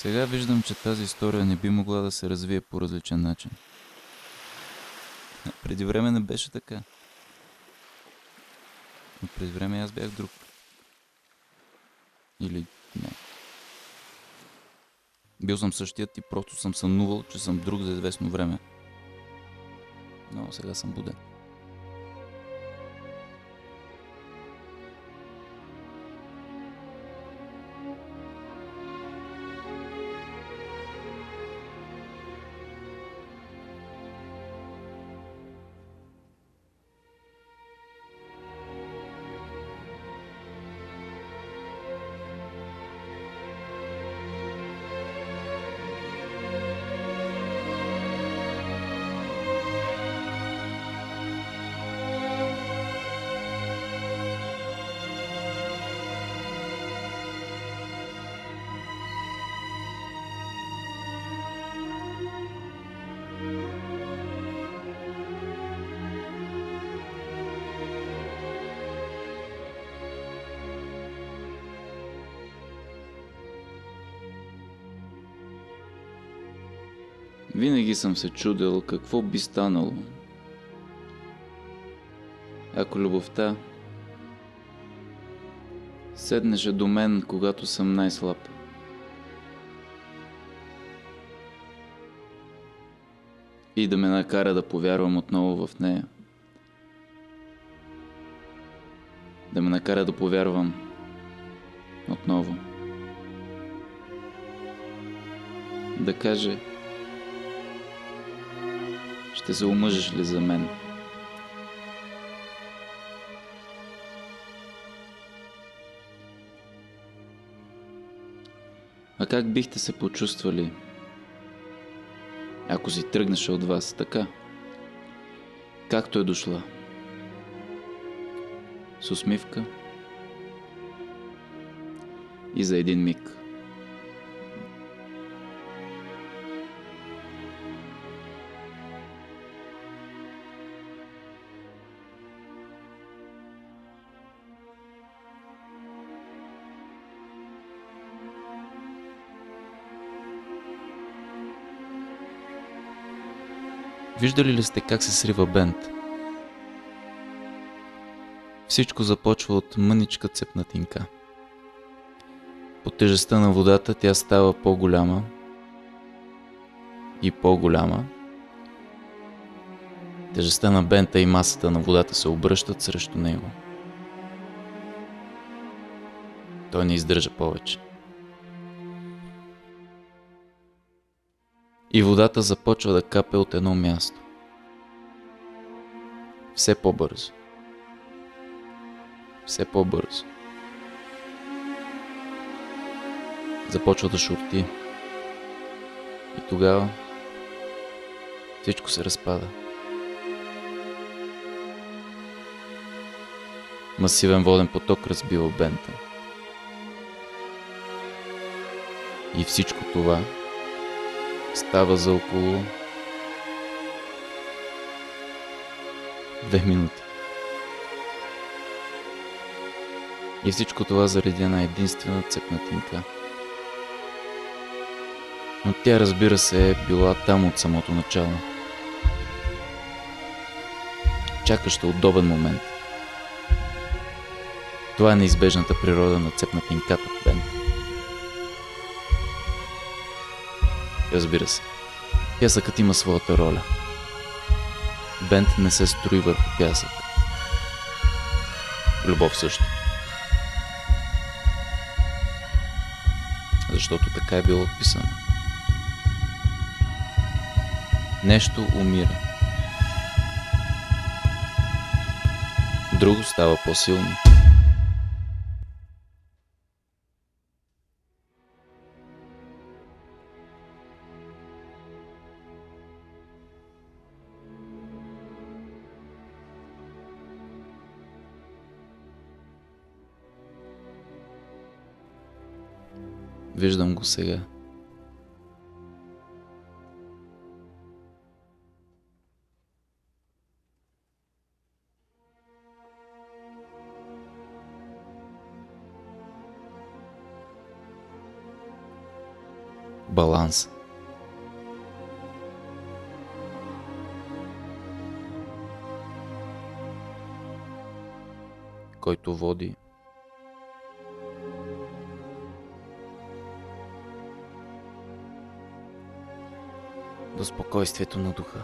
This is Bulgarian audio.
Сега виждам, че тази история не би могла да се развие по различен начин. Преди време не беше така. Но преди време аз бях друг. Или не. Бил съм същият и просто съм сънувал, че съм друг за известно време. Но сега съм буден. Винаги съм се чудел какво би станало, ако любовта седнеше до мен, когато съм най-слаб. И да ме накара да повярвам отново в нея. Да ме накара да повярвам отново. Да каже: ще се омъжиш ли за мен? А как бихте се почувствали, ако си тръгнеше от вас така, както е дошла? С усмивка и за един миг. Виждали ли сте как се срива бент? Всичко започва от мъничка цепнатинка. По тежестта на водата тя става по-голяма и по-голяма. Тежестта на бента и масата на водата се обръщат срещу него. Той не издържа повече. И водата започва да капе от едно място. Все по-бързо. Все по-бързо. Започва да шурти. И тогава всичко се разпада. Масивен воден поток разбива бента. И всичко това става за около 2 минути. И всичко това заради една единствена цепнатинка. Но тя, разбира се, е била там от самото начало. Чакаща удобен момент. Това е неизбежната природа на цепнатинката в бента. Разбира се, пясъкът има своята роля. Бент не се строи върху пясък. Любов също. Защото така е било вписано. Нещо умира. Друго става по-силно. Виждам го сега. баланс. Който води до спокойствието на духа.